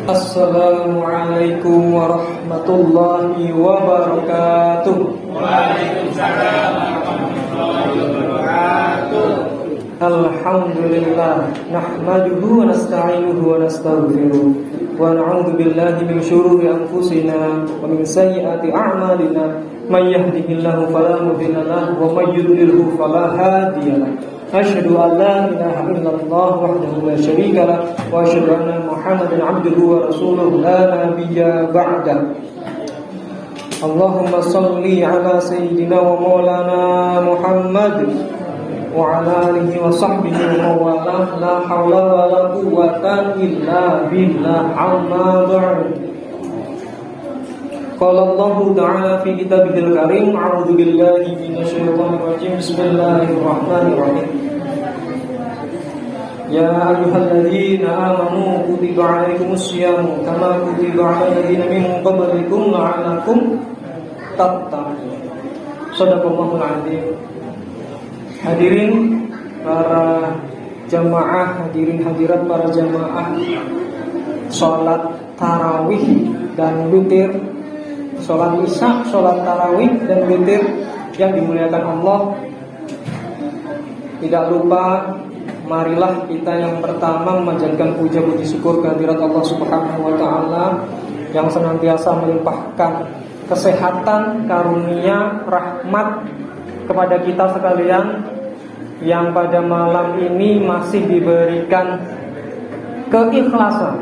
Assalamualaikum warahmatullahi wabarakatuh. Waalaikumsalam warahmatullahi wabarakatuh. Alhamdulillah, nahmaduhu wa nasta'inuhu wa nastaghfiruh wa na'udzu billahi min syururi anfusina wa min sayyiati a'malina. May yahdihillahu fala mudilla lahu wa may yudlilhu fala hadiya lahu. Asyhadu an la ilaha illallah wahdahu la syarika lah wa asyhadu anna Muhammadan 'abduhu wa rasuluhu la nabiyya ba'da. Allahumma shalli ala sayyidina wa maulana Muhammad wa ala alihi wa sahbihi wa mawalah. La haula wa la quwwata illa billah. Amma ba'd. Qala Allah ta'ala fi kitabihil karim, a'udzu billahi minasyaitonir rajim. Bismillahirrahmanirrahim. Ya ayyuhalladzina amanu kutiba 'alaikumus syiam kama kutiba 'alal ladzina min qablikum la'allakum tattaqun. Shadaqallahul 'adzim. Hadirin para jamaah, hadirin hadirat para jamaah salat tarawih dan witir, salat isya, salat tarawih dan witir yang dimuliakan Allah. Tidak lupa, marilah kita yang pertama memanjatkan puja-puji syukur kehadirat Allah Subhanahu wa taala yang senantiasa melimpahkan kesehatan, karunia, rahmat kepada kita sekalian, yang pada malam ini masih diberikan keikhlasan,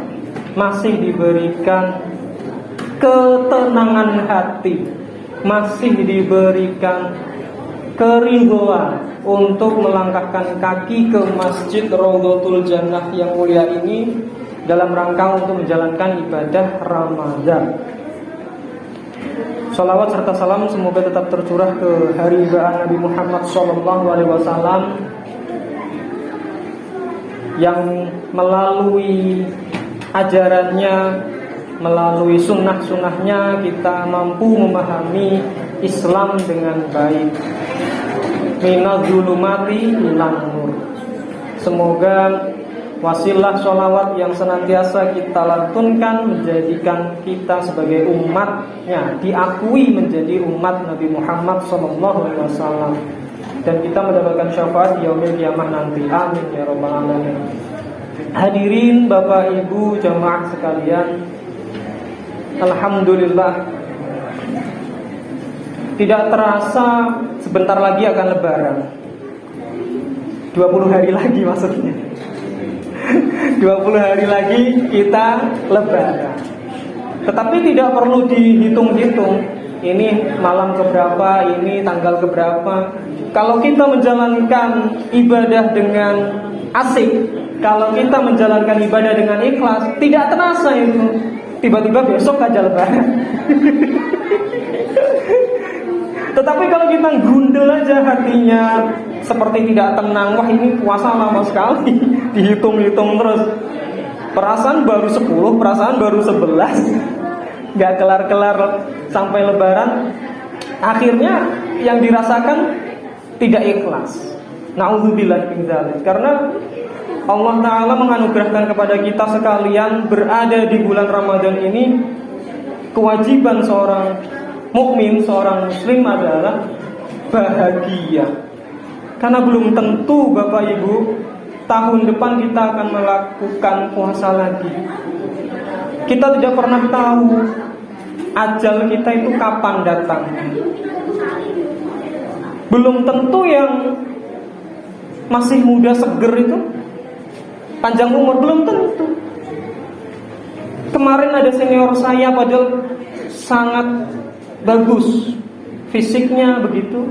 masih diberikan ketenangan hati, masih diberikan kerinduan untuk melangkahkan kaki ke Masjid Raudhatul Jannah yang mulia ini dalam rangka untuk menjalankan ibadah Ramadan. Salawat serta salam semoga tetap tercurah ke haribaan Nabi Muhammad SAW yang melalui ajarannya, melalui sunnah-sunnahnya kita mampu memahami Islam dengan baik. Minal zulumati ilan nur. Semoga wasilah sholawat yang senantiasa kita lantunkan menjadikan kita sebagai umatnya diakui menjadi umat Nabi Muhammad SAW, dan kita mendapatkan syafaat di yaumil qiyamah nanti. Amin ya rabbal alamin. Hadirin Bapak Ibu jamaah sekalian, alhamdulillah, tidak terasa sebentar lagi akan lebaran. 20 hari lagi maksudnya. 20 hari lagi kita lebaran. Tetapi tidak perlu dihitung-hitung, ini malam keberapa, ini tanggal keberapa. Kalau kita menjalankan ibadah dengan asik, kalau kita menjalankan ibadah dengan ikhlas, tidak terasa itu. Tiba-tiba besok aja lebaran. Tetapi kalau kita gundel aja hatinya, seperti tidak tenang, wah ini puasa lama sekali, dihitung-hitung terus. Perasaan baru 10, perasaan baru 11, gak kelar-kelar sampai lebaran. Akhirnya yang dirasakan tidak ikhlas. Na'udzubillah min dzalik. Karena Allah Ta'ala menganugerahkan kepada kita sekalian berada di bulan Ramadan ini, kewajiban seorang mukmin, seorang muslim adalah bahagia. Karena belum tentu Bapak Ibu tahun depan kita akan melakukan puasa lagi. Kita tidak pernah tahu ajal kita itu kapan datangnya. Belum tentu yang masih muda seger itu panjang umur, belum tentu. Kemarin ada senior saya padahal sangat bagus fisiknya begitu,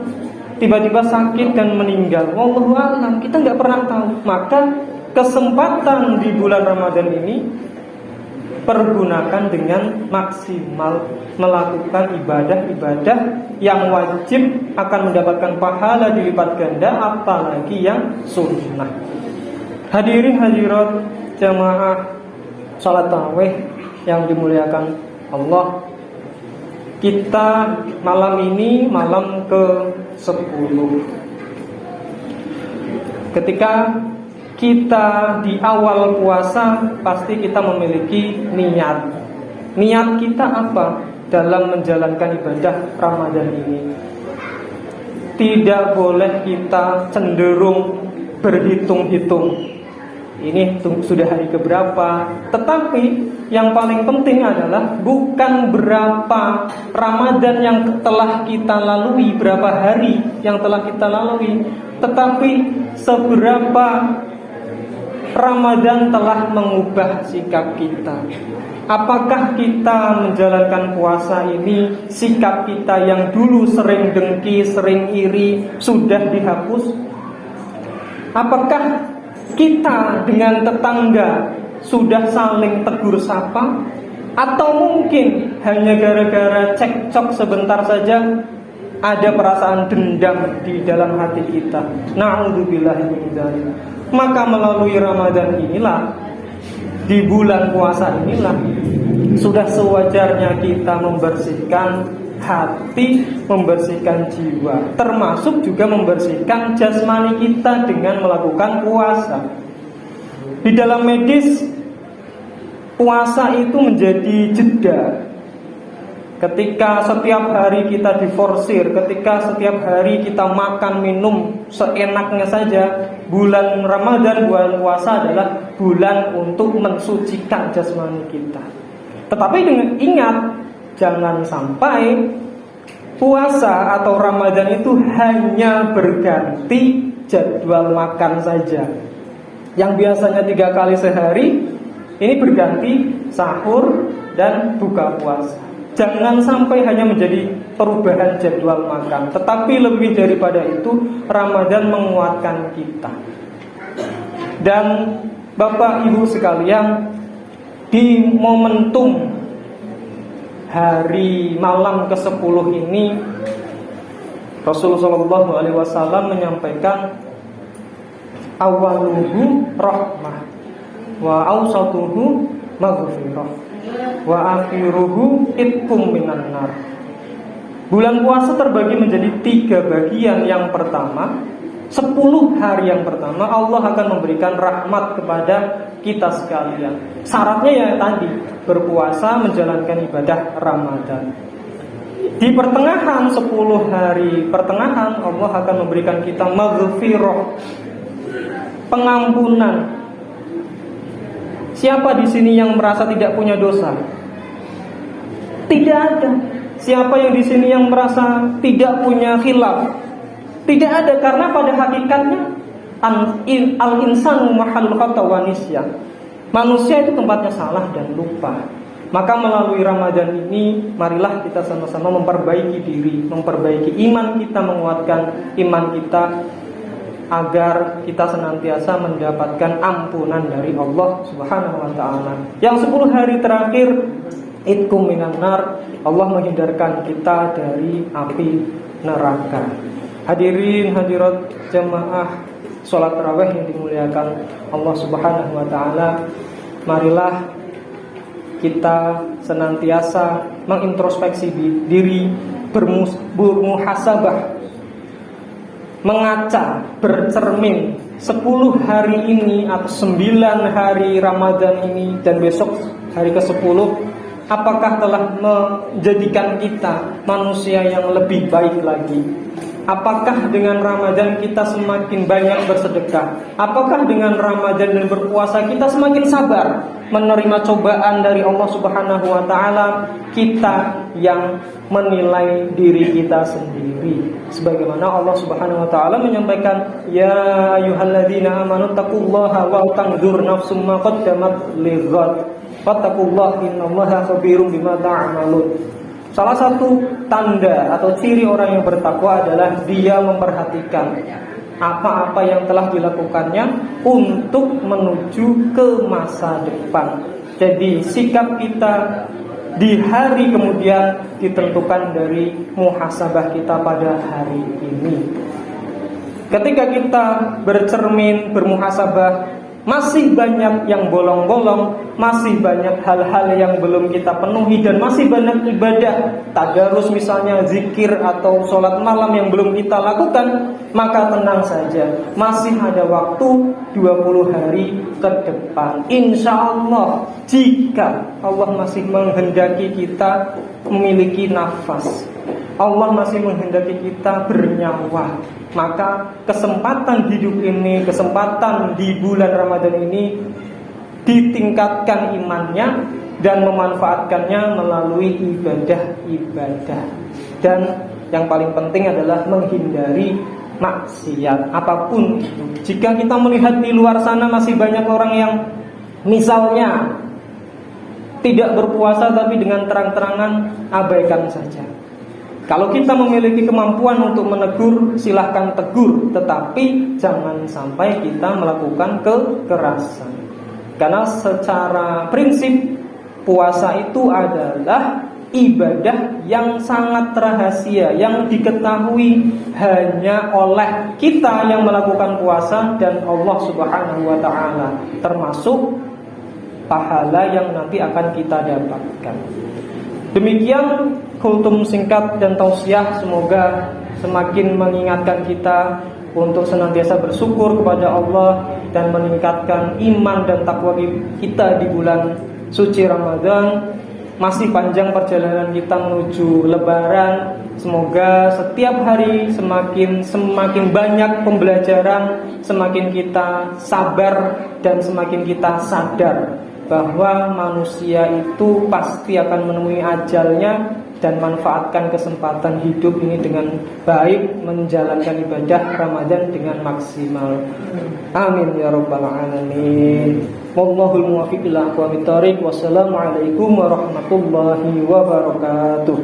tiba-tiba sakit dan meninggal. Wallahu a'lam, kita nggak pernah tahu. Maka kesempatan di bulan Ramadan ini pergunakan dengan maksimal, melakukan ibadah-ibadah yang wajib akan mendapatkan pahala dilipat ganda, apalagi yang sunnah. Hadirin hadirat jamaah salat tarawih yang dimuliakan Allah, kita malam ini malam ke-10. Ketika kita di awal puasa pasti kita memiliki niat. Niat kita apa dalam menjalankan ibadah Ramadan ini? Tidak boleh kita cenderung berhitung-hitung. Ini sudah hari keberapa. Tetapi yang paling penting adalah bukan berapa Ramadan yang telah kita lalui, berapa hari yang telah kita lalui, tetapi seberapa Ramadan telah mengubah sikap kita. Apakah kita menjalankan puasa ini, sikap kita yang dulu sering dengki, sering iri, sudah dihapus? Apakah kita dengan tetangga sudah saling tegur sapa? Atau mungkin hanya gara-gara cekcok sebentar saja ada perasaan dendam di dalam hati kita? Na'udzubillahi min dzalik. Maka melalui Ramadan inilah, di bulan puasa inilah, sudah sewajarnya kita membersihkan hati, membersihkan jiwa, termasuk juga membersihkan jasmani kita dengan melakukan puasa. Di dalam medis, puasa itu menjadi jeda. Ketika setiap hari kita diforsir, ketika setiap hari kita makan minum seenaknya saja, bulan Ramadan, bulan puasa adalah bulan untuk mensucikan jasmani kita. Tetapi dengan ingat, jangan sampai puasa atau Ramadan itu hanya berganti jadwal makan saja. Yang biasanya 3 kali sehari, ini berganti sahur dan buka puasa. Jangan sampai hanya menjadi perubahan jadwal makan, tetapi lebih daripada itu, Ramadan menguatkan kita. Dan Bapak Ibu sekalian, di momentum hari malam ke-10 ini, Rasulullah SAW menyampaikan awaluhu rahmah wa awsatuhu maghfirah wa akhiruhu itkum minan nar. Bulan puasa terbagi menjadi 3 bagian. Yang pertama, 10 hari yang pertama Allah akan memberikan rahmat kepada kita sekalian. Syaratnya ya tadi, berpuasa, menjalankan ibadah Ramadan. Di pertengahan 10 hari pertengahan, Allah akan memberikan kita maghfirah, pengampunan. Siapa di sini yang merasa tidak punya dosa? Tidak ada. Siapa yang di sini yang merasa tidak punya khilaf? Tidak ada, karena pada hakikatnya al-insanu mahallul khata wa nisyan. Manusia itu tempatnya salah dan lupa. Maka melalui Ramadan ini, marilah kita sama-sama memperbaiki diri, memperbaiki iman kita, menguatkan iman kita, agar kita senantiasa mendapatkan ampunan dari Allah Subhanahu wa ta'ala. Yang 10 hari terakhir, itkum minan nar, Allah menghindarkan kita dari api neraka. Hadirin hadirat jamaah sholat tarawih yang dimuliakan Allah Subhanahu wa ta'ala, marilah kita senantiasa mengintrospeksi diri, bermuhasabah, mengaca, bercermin 10 hari ini atau 9 hari Ramadan ini dan besok hari ke-10, apakah telah menjadikan kita manusia yang lebih baik lagi? Apakah dengan Ramadan kita semakin banyak bersedekah? Apakah dengan Ramadan dan berpuasa kita semakin sabar menerima cobaan dari Allah Subhanahu wa ta'ala? Kita yang menilai diri kita sendiri. Sebagaimana Allah Subhanahu wa ta'ala menyampaikan, ya ayyuhalladzina amanu taqullaha wa tanzur nafsum ma qaddamat lighad wattaqullaha innallaha khabirum bima ta'malun. Salah satu tanda atau ciri orang yang bertakwa adalah dia memperhatikan apa-apa yang telah dilakukannya untuk menuju ke masa depan. Jadi sikap kita di hari kemudian ditentukan dari muhasabah kita pada hari ini. Ketika kita bercermin, bermuhasabah, masih banyak yang bolong-bolong, masih banyak hal-hal yang belum kita penuhi, dan masih banyak ibadah tadarus misalnya zikir atau sholat malam yang belum kita lakukan, maka tenang saja, masih ada waktu 20 hari ke depan. Insya Allah, jika Allah masih menghendaki kita memiliki nafas, Allah masih menghendaki kita bernyawa, maka kesempatan hidup ini, kesempatan di bulan Ramadan ini ditingkatkan imannya dan memanfaatkannya melalui ibadah-ibadah. Dan yang paling penting adalah menghindari maksiat apapun itu. Jika kita melihat di luar sana masih banyak orang yang misalnya tidak berpuasa tapi dengan terang-terangan, abaikan saja. Kalau kita memiliki kemampuan untuk menegur, silahkan tegur, tetapi jangan sampai kita melakukan kekerasan. Karena secara prinsip puasa itu adalah ibadah yang sangat rahasia, yang diketahui hanya oleh kita yang melakukan puasa dan Allah Subhanahu wa ta'ala, termasuk pahala yang nanti akan kita dapatkan. Demikian kultum singkat dan tausiah, semoga semakin mengingatkan kita untuk senantiasa bersyukur kepada Allah dan meningkatkan iman dan takwa kita di bulan suci Ramadan. Masih panjang perjalanan kita menuju Lebaran. Semoga setiap hari semakin banyak pembelajaran, semakin kita sabar dan semakin kita sadar bahwa manusia itu pasti akan menemui ajalnya, dan manfaatkan kesempatan hidup ini dengan baik, menjalankan ibadah Ramadan dengan maksimal. Amin ya rabbal alamin. Wallahul muwaffiq ila aqwamit thoriq. Wassalamualaikum warahmatullahi wabarakatuh.